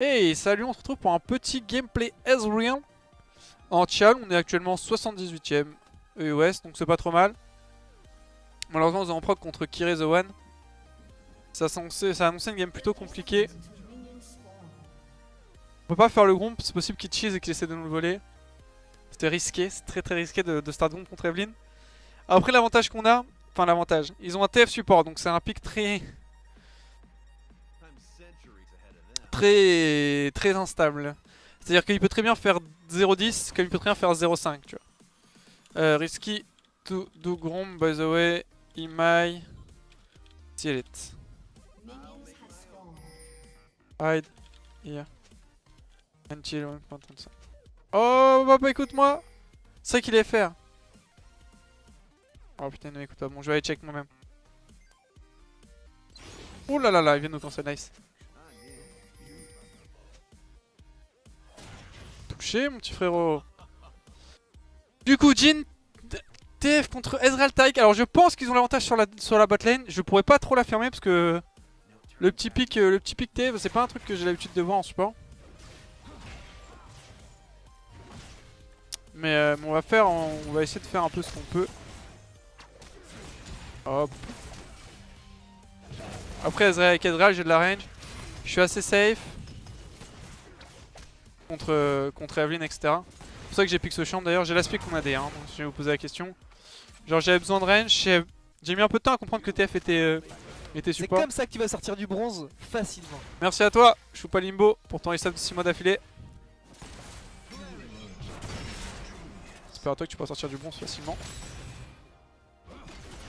Hey, salut, on se retrouve pour un petit gameplay Ezreal en Tchal. On est actuellement 78ème EOS, donc c'est pas trop mal. Malheureusement, on est en proc contre Kire The One. Ça a annoncé une game plutôt compliquée. On peut pas faire le groupe, c'est possible qu'il cheese et qu'il essaie de nous le voler. C'était risqué, c'est très risqué de start group contre Evelynn. Après, l'avantage qu'on a, enfin l'avantage, ils ont un TF support, donc c'est un pick très instable. C'est-à-dire qu'il peut très bien faire 0-10 comme il peut très bien faire 0-5, tu vois. Risky to do Grom, by the way, Imai, seal it. Hide, here. And chill, 1.35. Oh, bah écoute-moi. C'est ça qu'il allait faire. Oh putain, non, écoute pas, bon, je vais aller check moi-même. Ouh là là là, il vient de nous cancel, nice. Touché, mon petit frérot. Du coup, Jhin TF contre Ezreal Tarik. Alors je pense qu'ils ont l'avantage sur la bot lane. Je pourrais pas trop la fermer parce que le petit pick TF, c'est pas un truc que j'ai l'habitude de voir en support. Mais on va essayer de faire un peu ce qu'on peut. Hop. Après avec Ezreal, j'ai de la range. Je suis assez safe contre Evelynn, etc. C'est pour ça que j'ai pick ce champ d'ailleurs. J'ai l'aspect qu'on a des, donc si je vais vous poser la question. Genre j'avais besoin de range. J'ai mis un peu de temps à comprendre que TF était support. C'est comme ça que tu vas sortir du bronze facilement. Merci à toi, Choupa Limbo, pour ton resub de 6 mois d'affilée. J'espère à toi que tu pourras sortir du bronze facilement.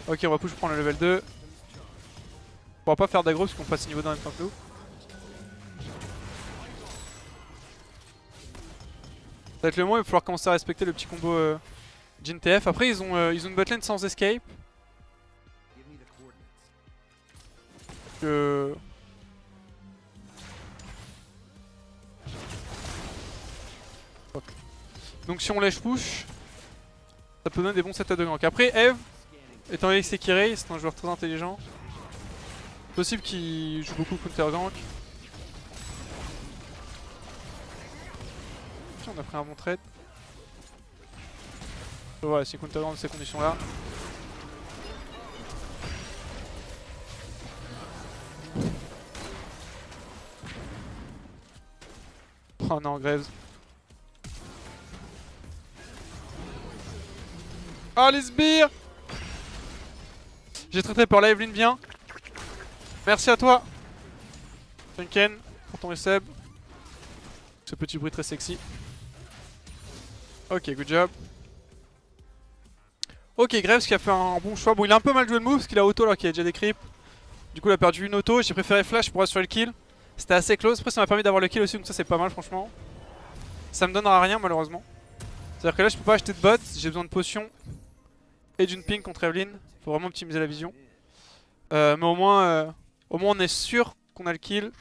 Ok, on va push pour prendre le level 2. On pourra pas faire d'aggro parce qu'on passe niveau 2 en même temps que nous. Ça va être le moment, il va falloir commencer à respecter le petit combo Jhin TF. Après, ils ont une botlane sans escape. Donc si on lèche push, ça peut donner des bons sets de gank. Après, Eve, étant donné que c'est Kirei, c'est un joueur très intelligent. Possible qu'il joue beaucoup counter gank. On a pris un bon trade. Voilà, c'est counter gank dans ces conditions là. Oh non, Graves. Ah, les sbires! J'ai très peur, là Evelynn vient. Merci à toi, Funken, pour ton resub. Ce petit bruit très sexy. Ok, good job. Ok, Graves qui a fait un bon choix. Bon, il a un peu mal joué le move parce qu'il a auto alors qu'il a déjà des creeps. Du coup, il a perdu une auto. J'ai préféré flash pour assurer le kill. C'était assez close. Après, ça m'a permis d'avoir le kill aussi, donc ça, c'est pas mal, franchement. Ça me donnera rien, malheureusement. C'est-à-dire que là, je peux pas acheter de bot. J'ai besoin de potions et d'une ping contre Evelynn. Faut vraiment optimiser la vision. Mais au moins, on est sûr qu'on a le kill.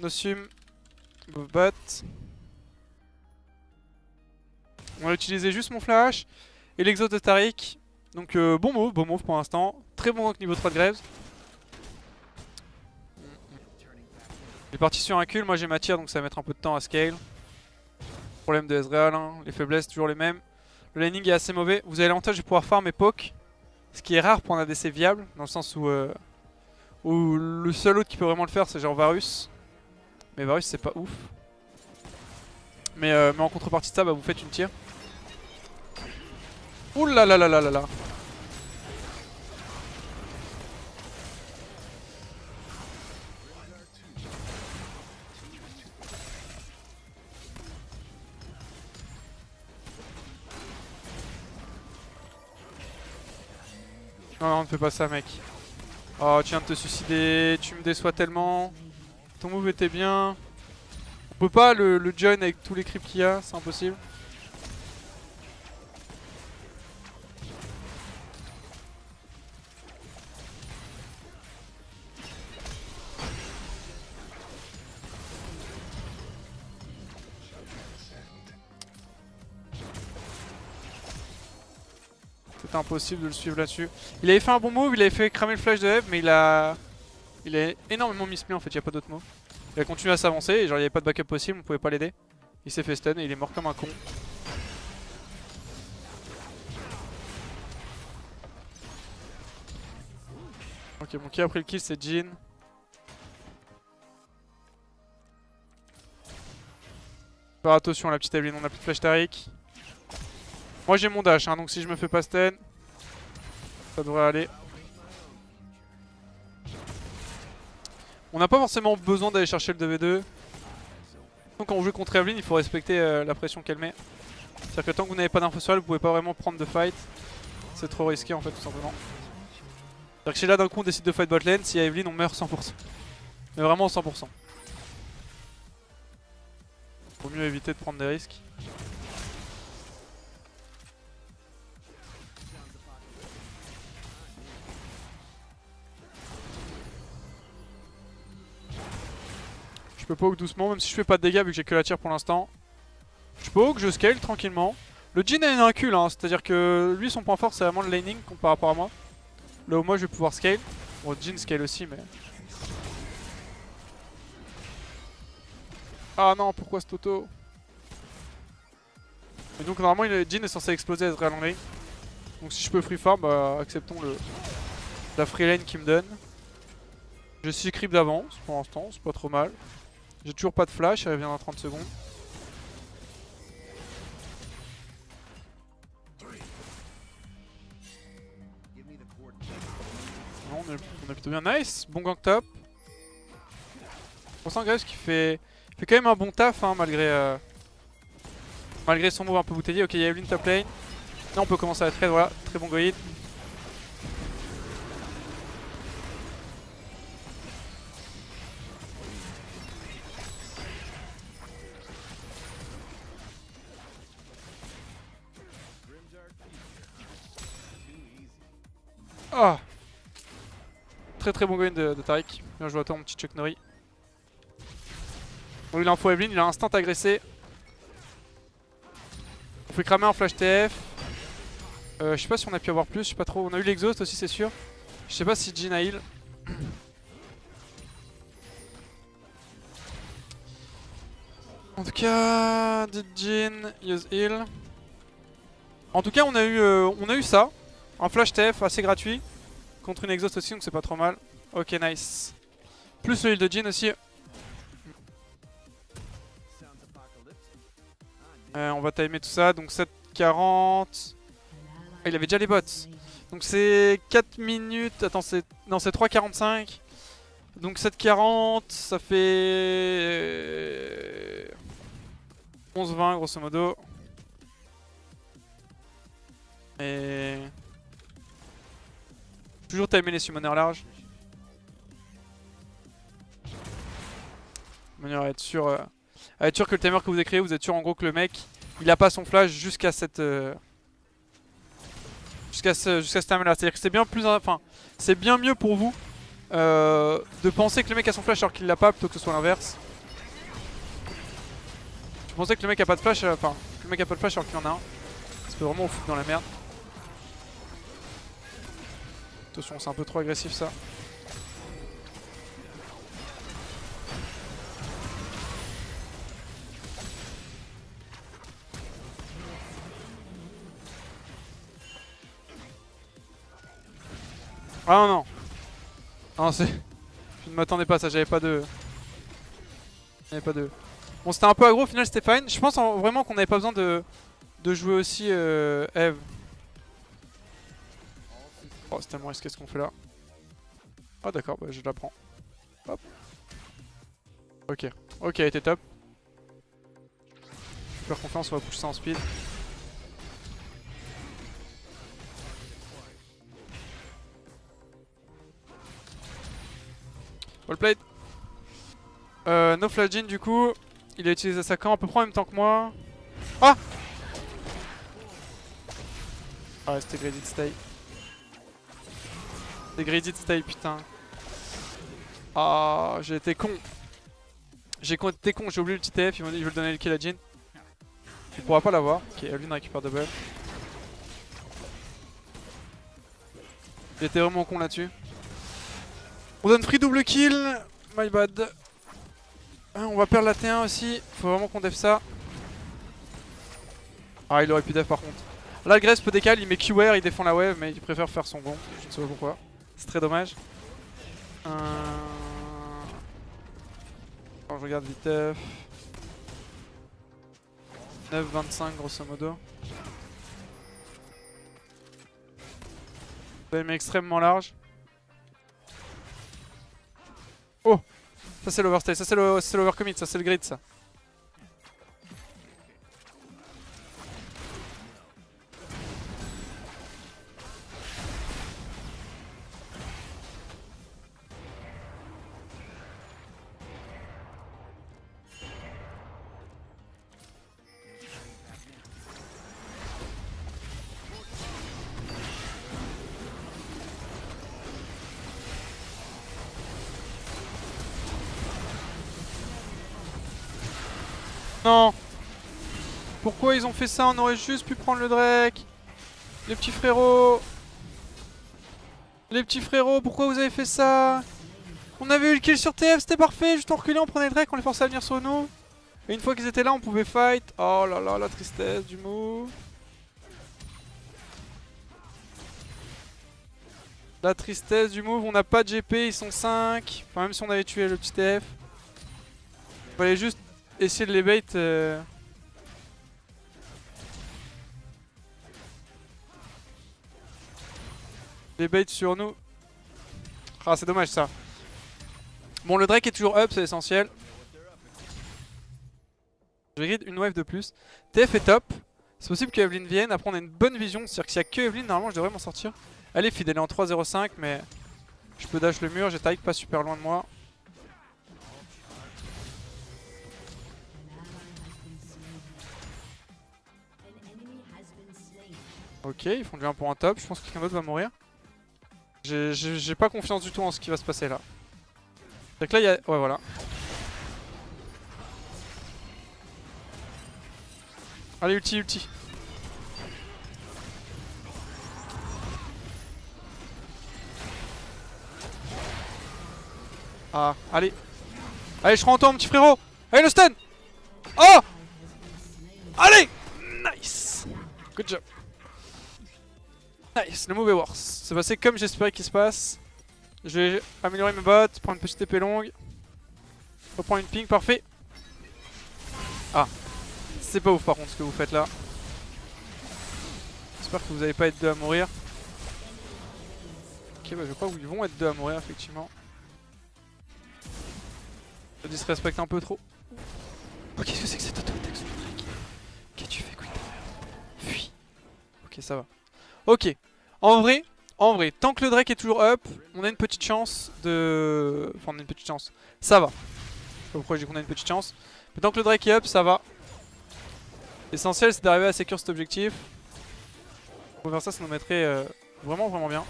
Nosum, bot. On va utiliser juste mon flash et l'exhaust de Tarik. Donc bon move pour l'instant. Très bon rank niveau 3 de Graves. Il est parti sur un kill, moi j'ai ma tire donc ça va mettre un peu de temps à scale. Problème de Ezreal, hein. Les faiblesses toujours les mêmes. Le laning est assez mauvais. Vous avez l'avantage de pouvoir farm et poke. Ce qui est rare pour un ADC viable. Dans le sens où le seul autre qui peut vraiment le faire c'est genre Varus. Mais Varus c'est pas ouf. Mais en contrepartie de ça, bah, vous faites une tire. Ouh là là là là là là. Non, non, ne fais pas ça, mec. Oh, tu viens de te suicider. Tu me déçois tellement. Ton move était bien. On peut pas le join avec tous les creeps qu'il y a, c'est impossible. C'était impossible de le suivre là-dessus. Il avait fait un bon move, il avait fait cramer le flash de Eve, mais il a énormément misplay en fait, il n'y a pas d'autre mot. Il a continué à s'avancer et genre il n'y avait pas de backup possible, on pouvait pas l'aider. Il s'est fait stun et il est mort comme un con. Ok, bon, qui a pris le kill, c'est Jhin. Faire attention, la petite Evelyn, on a plus de flash Taric. Moi j'ai mon dash, hein, donc si je me fais pas stun, ça devrait aller. On n'a pas forcément besoin d'aller chercher le 2v2. Donc quand on joue contre Evelyn, il faut respecter la pression qu'elle met. C'est-à-dire que tant que vous n'avez pas d'info sur elle, vous pouvez pas vraiment prendre de fight. C'est trop risqué en fait, tout simplement. C'est-à-dire que si là d'un coup on décide de fight bot lane, si y a Evelyn on meurt 100%. Mais vraiment 100%. Faut mieux éviter de prendre des risques. Je peux poke doucement, même si je fais pas de dégâts vu que j'ai que la tire pour l'instant. Je poke, je scale tranquillement. Le Jhin est un cul, hein, c'est-à-dire que lui son point fort c'est vraiment le laning par rapport à moi. Là où moi je vais pouvoir scale. Bon, Jhin scale aussi, mais. Ah non, pourquoi ce auto? Et donc normalement Jhin est censé exploser à être en lane. Donc si je peux free farm, bah acceptons la free lane qu'il me donne. J'ai 6 creeps d'avance pour l'instant, c'est pas trop mal. J'ai toujours pas de flash, elle revient dans 30 secondes. Non, on est plutôt bien. Nice, bon gank top. On sent Graves qui fait quand même un bon taf hein, malgré son move un peu bouteillé. Ok, il y a Evelyn top lane. Là on peut commencer à trade, voilà, très bon goïd. Ah, très bon goïd de Taric. Bien joué à toi mon petit Chuck Norris. Bon, il a info Evelyn, il a instant agressé. On fait cramer en flash TF. Je sais pas si on a pu avoir plus, je sais pas trop. On a eu l'exhaust aussi c'est sûr. Je sais pas si Jhin a heal. En tout cas, did Jhin use heal. En tout cas on a eu ça. Un flash TF assez gratuit. Contre une exhaust aussi donc c'est pas trop mal. Ok nice. Plus le heal de Jhin aussi. On va timer tout ça, donc 7:40. Ah, il avait déjà les bots. Donc c'est 4 minutes. Attends, non, c'est 3:45. Donc 7:40, ça fait 11:20 grosso modo. Et toujours timer les summoners larges. De manière à être sûr que le timer que vous avez créé, vous êtes sûr en gros que le mec il a pas son flash jusqu'à cette jusqu'à ce time là. C'est-à-dire que c'est bien plus, enfin c'est bien mieux pour vous de penser que le mec a son flash alors qu'il l'a pas plutôt que ce soit l'inverse. Tu pensais que le mec a pas de flash, enfin que le mec a pas de flash alors qu'il en a un. Ça peut vraiment vous foutre dans la merde. Attention, c'est un peu trop agressif ça. Ah non non. Non c'est... Je ne m'attendais pas à ça, j'avais pas de... Bon c'était un peu aggro, au final c'était fine. Je pense vraiment qu'on n'avait pas besoin de jouer aussi Eve. Oh c'est tellement risqué ce qu'on fait là. Ah d'accord, bah, je la prends. Hop. Ok, ok elle était top. Je peux faire confiance, on va pousser ça en speed. Well played. No flash Jhin du coup. Il a utilisé sa camp à peu près en même temps que moi. Ah! Ah c'était greedy de stay. C'était greedy de stay putain. Ah j'ai été con. J'ai été con, j'ai oublié le petit TF, ils m'ont dit je vais le donner le kill à Jhin. Il pourra pas l'avoir. Ok, Evelyn récupère double. J'ai été vraiment con là-dessus. On donne free double kill. My bad. On va perdre la T1 aussi. Faut vraiment qu'on def ça. Ah, il aurait pu def par contre. Là, le Graves peut décaler, il met QR, il défend la wave, mais il préfère faire son bon. Je ne sais pas pourquoi. C'est très dommage. Quand je regarde viteuf. 9-25 grosso modo. Il met extrêmement large. Oh! Ça c'est l'overstay, ça c'est l'overcommit, ça c'est le grid ça. Non! Pourquoi ils ont fait ça? On aurait juste pu prendre le Drake. Les petits frérots. Les petits frérots, pourquoi vous avez fait ça? On avait eu le kill sur TF, c'était parfait. Juste en reculant, on prenait le Drake, on les forçait à venir sur nous. Et une fois qu'ils étaient là, on pouvait fight. Oh là là, la tristesse du move. La tristesse du move, on n'a pas de GP, ils sont 5. Enfin, même si on avait tué le petit TF. Il fallait juste essayer de les bait. Les bait sur nous. Ah, c'est dommage ça. Bon, le Drake est toujours up, c'est essentiel. Je vais grid une wave de plus. TF est top. C'est possible que Evelyn vienne. Après, on a une bonne vision. C'est-à-dire que s'il n'y a que Evelyn, normalement, je devrais m'en sortir. Elle est feed, elle est en 3-0-5, mais je peux dash le mur. J'ai Taïk pas super loin de moi. Ok, ils font du 1 pour un top. Je pense que quelqu'un d'autre va mourir. J'ai pas confiance du tout en ce qui va se passer là. Donc là, il y a. Ouais, voilà. Allez, ulti, ulti. Ah, allez. Allez, je prends en toi, mon petit frérot. Allez, le stun. Oh. Allez. Nice. Good job. Nice, le move est worse. C'est passé comme j'espérais qu'il se passe. Je vais améliorer mes bots, prendre une petite épée longue. Reprendre une ping, parfait. Ah. C'est pas ouf par contre ce que vous faites là. J'espère que vous n'allez pas être deux à mourir. Ok, bah je crois qu'ils vont être deux à mourir effectivement. Je disrespecte un peu trop. Oh, qu'est-ce que c'est que cette auto-attaque sur le Drake? Qu'as-tu fait, Queen? Fuis. Ok, ça va. Ok. En vrai, tant que le Drake est toujours up, on a une petite chance de... Enfin, on a une petite chance. Ça va. Je sais pas pourquoi je dis qu'on a une petite chance. Mais tant que le Drake est up, ça va. L'essentiel, c'est d'arriver à sécure cet objectif. Pour faire ça, ça nous mettrait vraiment bien.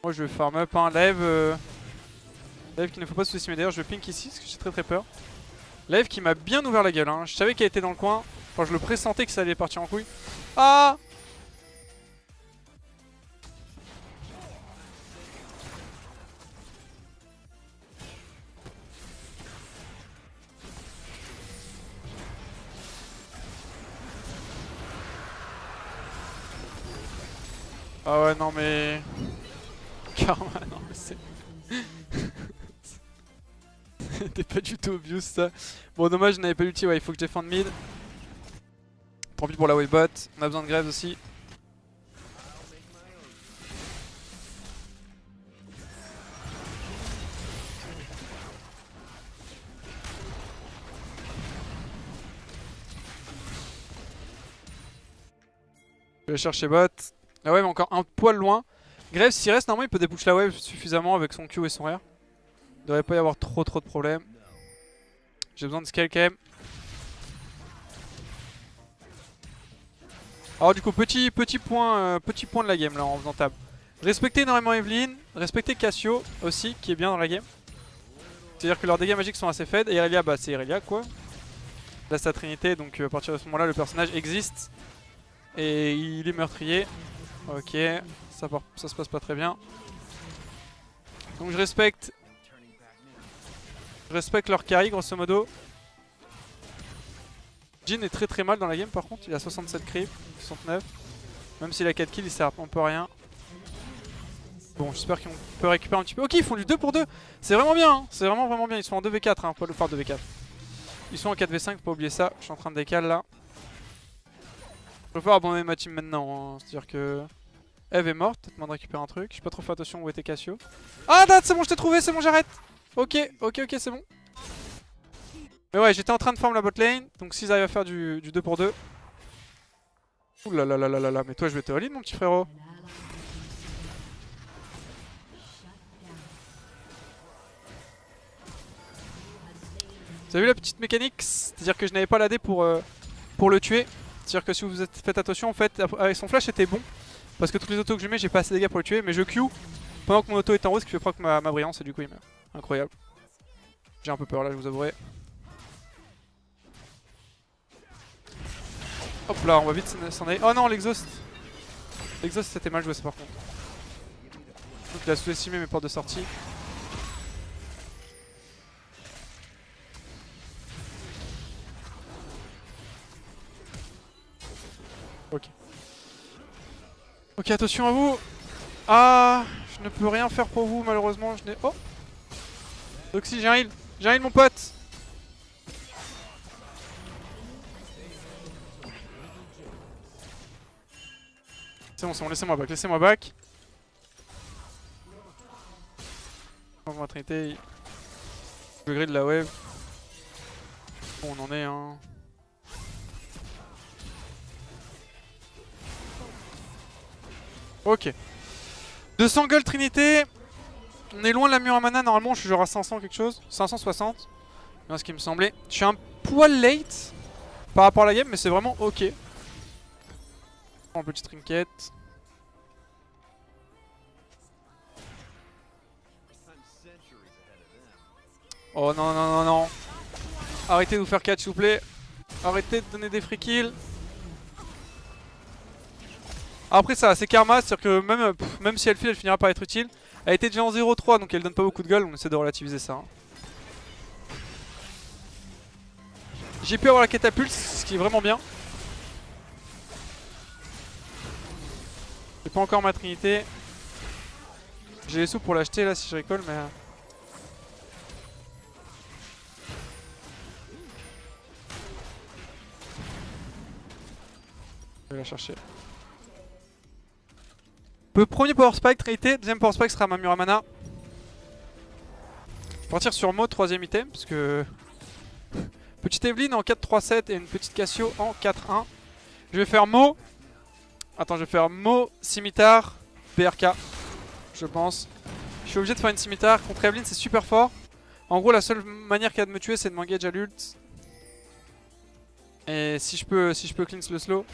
Moi, je vais farm up un live. Live qui ne faut pas sous-estimer. D'ailleurs, je pink ici parce que j'ai très peur. Live qui m'a bien ouvert la gueule. Hein. Je savais qu'elle était dans le coin. Enfin, je le pressentais que ça allait partir en couille. Ah! Ah ouais, non mais... Karma, non mais c'est... C'était pas du tout obvious ça. Bon, dommage, je n'avais pas l'ulti. Ouais, il faut que je défende mid. Tant pis pour la wave bot. On a besoin de Graves aussi. Je vais chercher bot. La wave encore un poil loin. Graves, s'il reste, normalement, il peut dépush la wave suffisamment avec son Q et son R. Il devrait pas y avoir trop de problèmes. J'ai besoin de scale quand même. Alors du coup, petit point de la game là en faisant table. Respectez énormément Evelyn, respectez Cassio aussi qui est bien dans la game. C'est-à-dire que leurs dégâts magiques sont assez faibles. Et Irelia, bah c'est Irelia quoi. Là c'est la trinité, donc à partir de ce moment là le personnage existe. Et il est meurtrier. Ok, ça se passe pas très bien. Donc je respecte Je respecte leur carry grosso modo. Jhin est très très mal dans la game par contre, il a 67 creep, 69. Même s'il a 4 kills, il sert un peu à rien. Bon, j'espère qu'on peut récupérer un petit peu. Ok, ils font du 2 pour 2. C'est vraiment bien, hein. C'est vraiment bien. Ils sont en 2v4, hein, pas le faire 2v4. Ils sont en 4v5, faut pas oublier ça. Je suis en train de décaler là. Je vais faire abandonner ma team maintenant. Hein. C'est-à-dire que Eve est morte, peut-être moi de récupérer un truc. Je pas trop fait attention où était Cassio. Ah, date, c'est bon, je t'ai trouvé, c'est bon, j'arrête. Ok, c'est bon. Mais ouais, j'étais en train de farm la bot lane. Donc s'ils arrivent à faire du 2 pour 2. Ouh là là là là là là, mais toi je vais te all-in mon petit frérot. Vous avez vu la petite mécanique? C'est-à-dire que je n'avais pas l'AD pour le tuer. C'est-à-dire que si vous faites attention, en fait, avec son flash c'était bon. Parce que toutes les autos que je mets, j'ai pas assez de dégâts pour le tuer. Mais je Q pendant que mon auto est en haut, ce qui fait proc ma brillance et du coup il meurt. Incroyable. J'ai un peu peur là, je vous avouerai. Hop là, on va vite s'en aller. Oh non, l'exhaust. L'exhaust c'était mal joué ça par contre. Donc il a sous-estimé mes portes de sortie. Ok. Ok, attention à vous. Ah, je ne peux rien faire pour vous malheureusement. Je n'ai. Oh. Doxy, j'ai un heal. J'ai un heal mon pote. C'est bon, laissez-moi back, laissez-moi back. On va traiter. Le grid de la wave. Bon, on en est hein. Ok. 200 gold Trinité. On est loin de la Muramana. Normalement, je suis genre à 500 quelque chose. 560. Bien ce qui me semblait. Je suis un poil late par rapport à la game, mais c'est vraiment ok. Un petit trinket. Oh non, non, non, non. Arrêtez de vous faire catch, s'il vous plaît. Arrêtez de donner des free kills. Après ça, c'est karma, c'est-à-dire que même si elle file, elle finira par être utile. Elle était déjà en 0-3, donc elle donne pas beaucoup de gold, on essaie de relativiser ça. Hein. J'ai pu avoir la catapulte, ce qui est vraiment bien. J'ai pas encore ma trinité. J'ai les sous pour l'acheter là si je récolte, mais... Je vais la chercher. Premier power spike trinité, deuxième power spike sera ma Muramana. Je vais partir sur Mo, troisième item, parce que... Petite Evelyn en 4-3-7 et une petite Cassio en 4-1. Je vais faire Mo. Attends, je vais faire Mo, Scimitar, BRK. Je pense. Je suis obligé de faire une Scimitar. Contre Evelyn, c'est super fort. En gros, la seule manière qu'il y a de me tuer, c'est de m'engage à l'ult. Et si je peux cleanse le slow.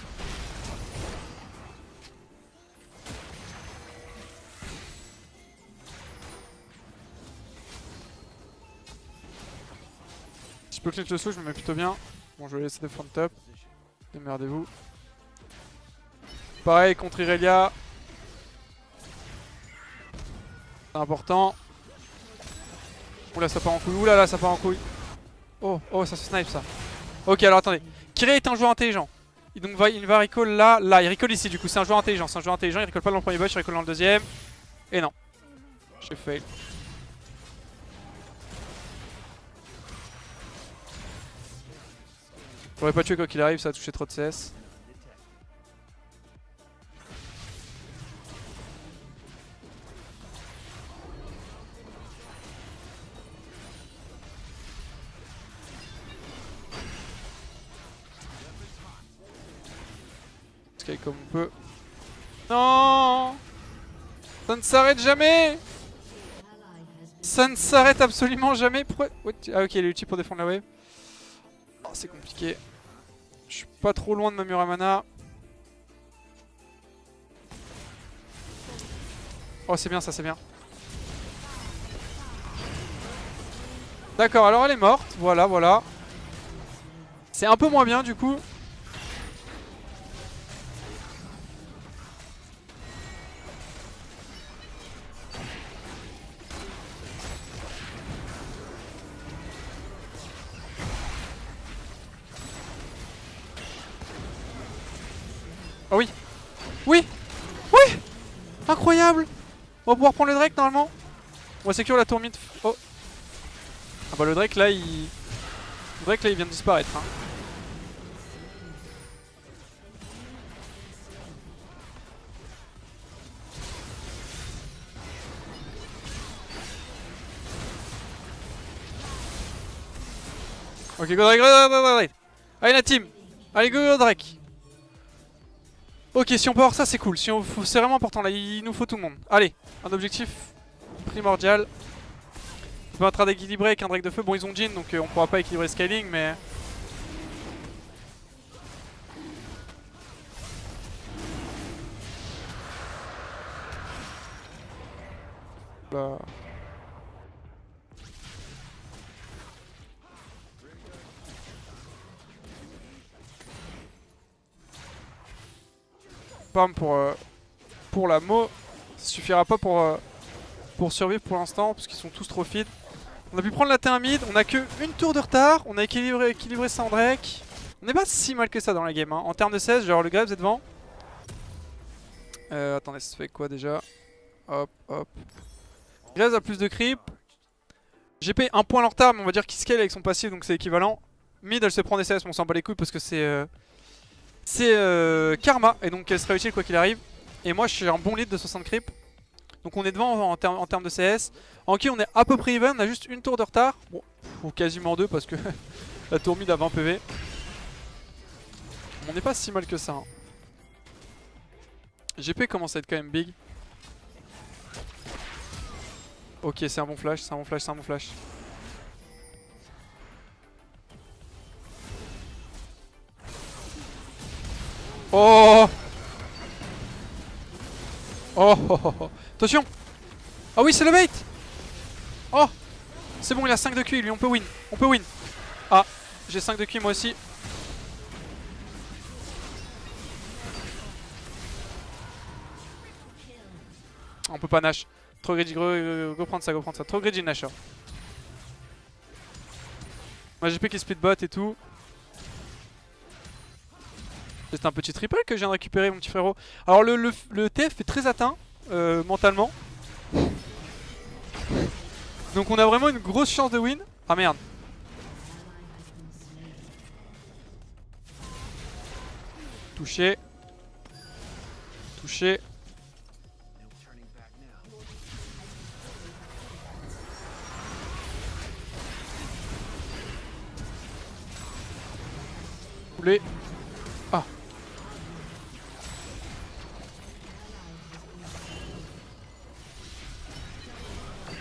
Si je peux cleanse le slow, je me mets plutôt bien. Bon, je vais laisser défendre top. Démerdez-vous. Pareil contre Irelia. C'est important. Oula, ça part en couille. Oula, là, ça part en couille. Oh, oh, ça se snipe ça. Ok, alors attendez. Kirei est un joueur intelligent. Il va recall là, là. Il recall ici du coup. C'est un joueur intelligent. C'est un joueur intelligent. Il recall pas dans le premier bush, il recall dans le deuxième. Et non. J'ai fail. J'aurais pas tué quoi qu'il arrive, ça a touché trop de CS. Sky comme on peut. Non, ça ne s'arrête jamais. Ça ne s'arrête absolument jamais. Pourquoi? Ah ok, il est utile pour défendre la wave. Oh, c'est compliqué. Je suis pas trop loin de ma Muramana. Oh c'est bien ça, c'est bien. D'accord, alors elle est morte. Voilà, voilà. C'est un peu moins bien du coup. Oh oui. Oui. Oui. Incroyable. On va pouvoir prendre le Drake normalement. On va secure la tour mid. Oh. Ah bah le Drake là il... Le Drake là il vient de disparaître hein. Ok, go Drake, go Drake. Allez la team. Allez go Drake. Ok, si on peut avoir ça c'est cool. Si on... C'est vraiment important là, il nous faut tout le monde. Allez, un objectif primordial. On peut être d'équilibrer avec un Drake de feu. Bon ils ont Jhin donc on pourra pas équilibrer le scaling mais... Là. Pam pour la Mo. Ça suffira pas pour survivre pour l'instant parce qu'ils sont tous trop feed. On a pu prendre la T1 mid, on a que une tour de retard, on a équilibré sans Drake. On n'est pas si mal que ça dans la game hein. En termes de 16, genre le Graves est devant. Attendez, ça fait quoi déjà? Hop, hop. Graves a plus de creep. GP un point en retard, mais on va dire qu'il scale avec son passif donc c'est équivalent. Mid elle se prend des CS, mais on s'en bat les couilles parce que c'est Karma et donc elle sera utile quoi qu'il arrive. Et moi je suis un bon lead de 60 creep. Donc on est devant en termes de CS. En qui on est à peu près even, on a juste une tour de retard. Bon, ou quasiment deux parce que la tour mid a 20 PV. On n'est pas si mal que ça hein. GP commence à être quand même big. Ok c'est un bon flash, c'est un bon flash, c'est un bon flash. Oh oh, oh, oh, oh. Attention. Ah oui c'est le bait. Oh. C'est bon il a 5 de QI lui, on peut win. On peut win. Ah j'ai 5 de QI moi aussi. On peut pas Nash. Trop greedy, go prendre ça, go prendre ça. Trop greedy Nash. Moi j'ai GP qui split bot et tout. C'est un petit triple que je viens de récupérer mon petit frérot. Alors le TF est très atteint mentalement. Donc on a vraiment une grosse chance de win. Ah merde. Touché. Touché. Poulet. Ah.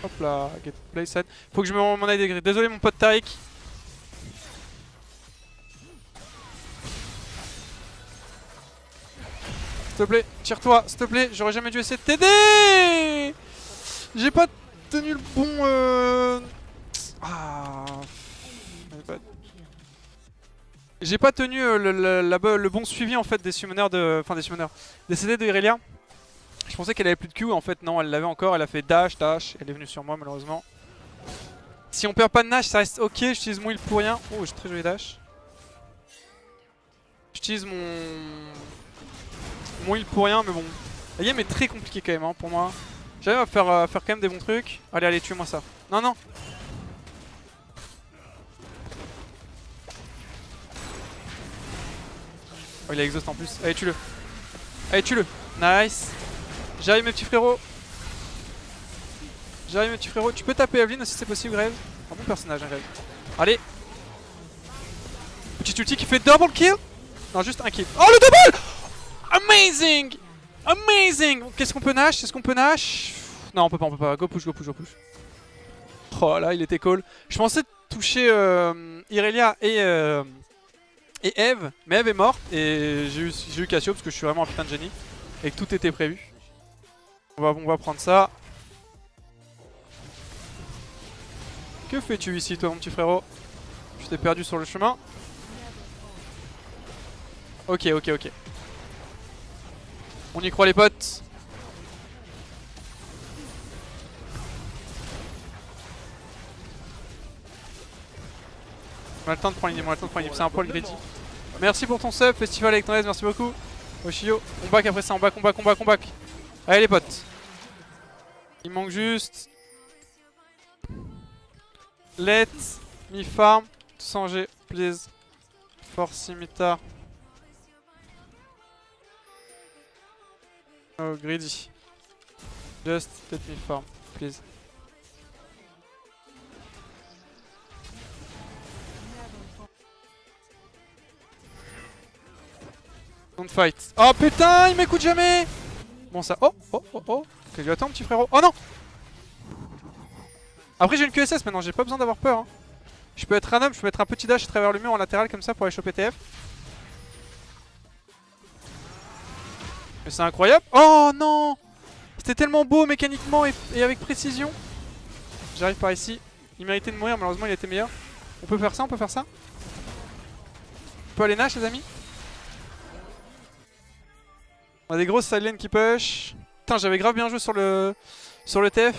Hop là, get play set. Faut que je m'en aille des grilles. Désolé mon pote Tariq. S'il te plaît, tire-toi, s'il te plaît, j'aurais jamais dû essayer de t'aider. J'ai pas tenu le bon... Ah... J'ai pas tenu le bon suivi en fait des summoners de... Enfin des summoners. Des CD de Irelia. Je pensais qu'elle avait plus de Q, en fait non, elle l'avait encore, elle a fait dash, elle est venue sur moi malheureusement. Si on perd pas de Nash, ça reste ok, j'utilise mon heal pour rien. Oh, j'ai très joli dash. J'utilise mon heal pour rien, mais bon. La game est très compliquée quand même hein, pour moi. J'arrive à faire quand même des bons trucs. Allez, allez, tue-moi ça. Non, non. Oh, il a exhaust en plus. Allez, tue-le. Allez, tue-le. Nice. J'arrive mes petits frérots. J'arrive mes petits frérots. Tu peux taper Evelyn si c'est possible, Graves. Un bon personnage, hein, Graves. Allez. Petit ulti qui fait double kill. Non, juste un kill. Oh, le double. Amazing. Amazing. Qu'est-ce qu'on peut Nash? Est-ce qu'on peut Nash? Non, on peut pas. Go push, go push, go push. Oh là, il était cool. Je pensais toucher Irelia et Eve, mais Eve est morte et j'ai eu Cassio parce que je suis vraiment un putain de génie et que tout était prévu. On va prendre ça. Que fais-tu ici toi mon petit frérot? Je t'ai perdu sur le chemin. Ok, ok, ok. On y croit les potes. On a le temps de prendre l'île, c'est un poil greedy. Merci pour ton sub, Festival avec merci beaucoup. Oshio, on back après ça, on back. Allez les potes. Il manque juste... Let me farm. Sans G, please. Force scimitar. Oh, greedy. Just let me farm, please. Don't fight. Oh putain, il m'écoute jamais. Bon ça... Oh. Ok, je vais attendre petit frérot. Oh non. Après j'ai une QSS maintenant, j'ai pas besoin d'avoir peur. Hein. Je peux être random, je peux mettre un petit dash à travers le mur en latéral comme ça pour aller choper TF. Mais c'est incroyable. Oh non. C'était tellement beau mécaniquement et avec précision. J'arrive par ici. Il méritait de mourir, malheureusement il était meilleur. On peut faire ça, on peut aller Nash les amis. On a des grosses side lanes qui push. Putain, j'avais grave bien joué sur le TF.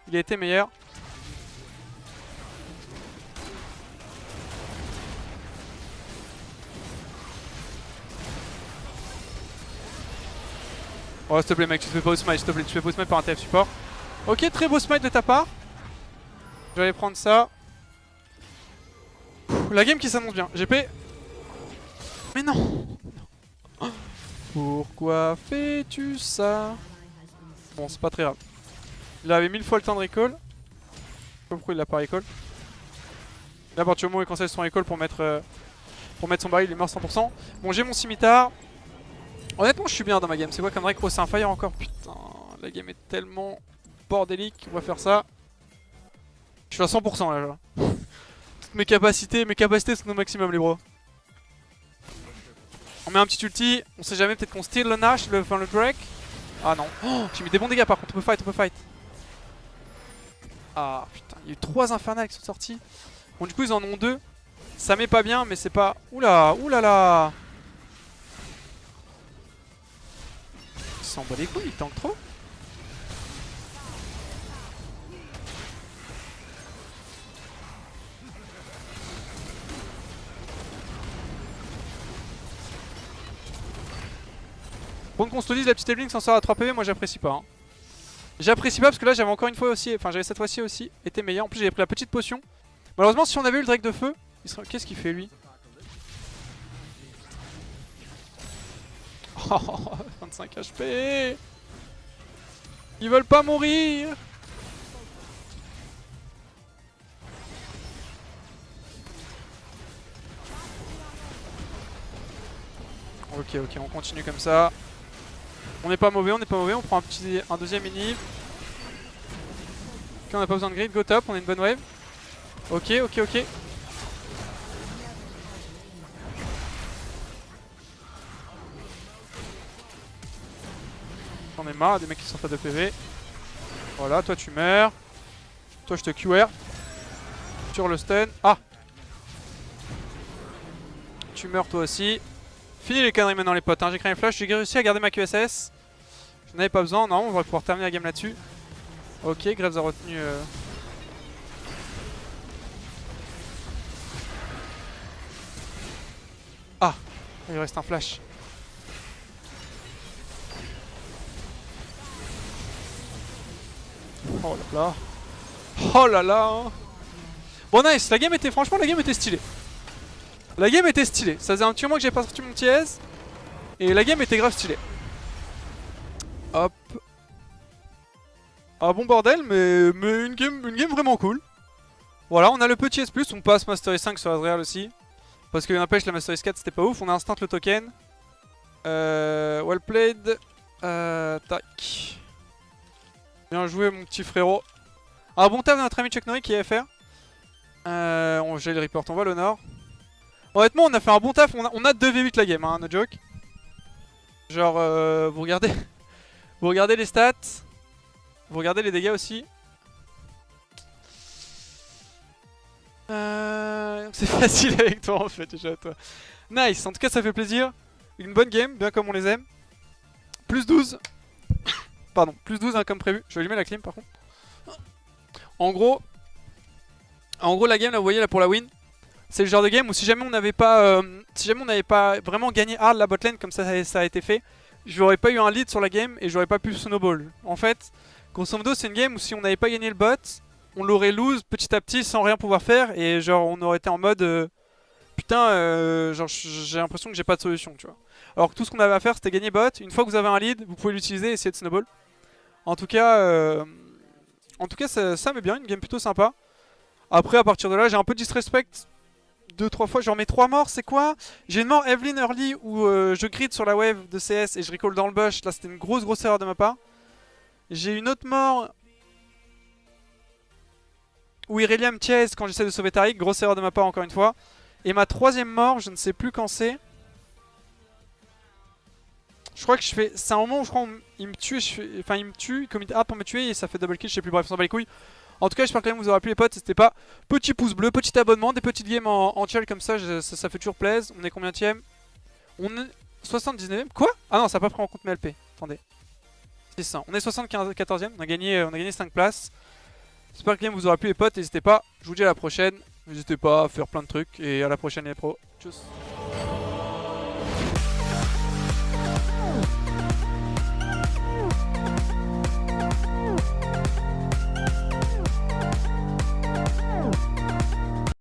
Il a été meilleur. Oh s'il te plaît mec, tu te fais pas au smite, s'il te plaît, tu fais pas au smite par un TF support. Ok, très beau smite de ta part. Je vais aller prendre ça. La game qui s'annonce bien. GP. Mais non. Pourquoi fais-tu ça? Bon, c'est pas très grave. Il avait 1000 fois le temps de recall. Je sais pas pourquoi il l'a pas recall. Là, à partir du moment où il cancelle son recall pour mettre son baril, il est mort 100%. Bon, j'ai mon scimitar. Honnêtement, je suis bien dans ma game. C'est quoi comme règle? Oh, c'est un fire encore. Putain, la game est tellement bordélique. On va faire ça. Je suis à 100% là. Toutes mes capacités sont au maximum, les bros. On met un petit ulti. On sait jamais, peut-être qu'on steal le Nash, le Drake. Ah non. Oh, j'ai mis des bons dégâts par contre. On peut fight. Ah putain, il y a eu 3 infernales qui sont sortis. Bon, du coup, ils en ont 2. Ça met pas bien, mais c'est pas. Oulala. Il s'en bat les couilles, il tank trop. Bon, qu'on se le dise, la petite Evelyn s'en sort à 3 PV, moi j'apprécie pas. Hein. J'apprécie pas parce que là j'avais encore une fois aussi, enfin j'avais cette fois-ci aussi été meilleur. En plus j'avais pris la petite potion. Malheureusement si on avait eu le Drake de feu, qu'est-ce qu'il fait lui? Oh, 25 HP. Ils veulent pas mourir. Ok, on continue comme ça. On n'est pas mauvais, on prend un deuxième inhib. Ok, on n'a pas besoin de grid, go top, on a une bonne wave. Ok. J'en ai marre, des mecs qui sont pas de PV. Voilà, toi tu meurs. Toi je te QR. Sur le stun. Ah! Tu meurs toi aussi. Fini les conneries maintenant les potes, hein. J'ai créé une flash, j'ai réussi à garder ma QSS. Je n'en avais pas besoin, non, on va pouvoir terminer la game là-dessus. Ok, Graves a retenu... Ah! Il reste un flash. Oh là là. Bon nice, franchement la game était stylée. Ça faisait un petit moment que j'ai pas sorti mon TS. Et la game était grave stylée. Hop. Ah bon bordel, mais une game vraiment cool. Voilà, on a le petit S+, on passe Mastery 5 sur Azrael aussi. Parce que n'empêche la Mastery 4 c'était pas ouf, on a instant le token. Well played. Tac. Bien joué mon petit frérot. Un bon taf de notre ami Chuck Norris qui est FR. J'ai le report, on va le nord. Honnêtement on a fait un bon taf, on a 2v8 la game, hein, no joke. Genre vous regardez les stats. Vous regardez les dégâts aussi. C'est facile avec toi en fait déjà toi. Nice, en tout cas ça fait plaisir. Une bonne game, bien comme on les aime. Plus 12. Pardon, plus 12 hein, comme prévu. Je vais allumer la clim par contre. En gros la game là vous voyez là pour la win. C'est le genre de game où si jamais on n'avait pas vraiment gagné hard la botlane comme ça a été fait, j'aurais pas eu un lead sur la game et j'aurais pas pu snowball. En fait, grosso modo, c'est une game où si on n'avait pas gagné le bot, on l'aurait lose petit à petit sans rien pouvoir faire et genre on aurait été en mode putain, genre j'ai l'impression que j'ai pas de solution, tu vois. Alors que tout ce qu'on avait à faire c'était gagner bot. Une fois que vous avez un lead, vous pouvez l'utiliser et essayer de snowball. En tout cas, ça met bien, une game plutôt sympa. Après, à partir de là, j'ai un peu disrespect 2-3 fois. Genre mes 3 morts, c'est quoi? J'ai une mort Evelyn early où je grid sur la wave de CS et je recall dans le bush. Là, c'était une grosse erreur de ma part. J'ai une autre mort où Irelia me chase quand j'essaie de sauver Tariq. Grosse erreur de ma part, encore une fois. Et ma 3ème mort, je ne sais plus quand c'est. Je crois que je fais. C'est un moment où je crois il me tue. Enfin, il me tue, il commit hard pour me tuer et ça fait double kill. Je sais plus, bref, on s'en bat les couilles. En tout cas, j'espère que vous aurez plu les potes. N'hésitez pas. Petit pouce bleu, petit abonnement, des petites games en chill comme ça, ça fait toujours plaisir. On est combienième? On est 79ème. Quoi? Ah non, ça n'a pas pris en compte mes LP. Attendez. C'est ça. On est 74ème. On a gagné 5 places. J'espère que vous aura plu les potes. N'hésitez pas. Je vous dis à la prochaine. N'hésitez pas à faire plein de trucs. Et à la prochaine les pros. Tchuss.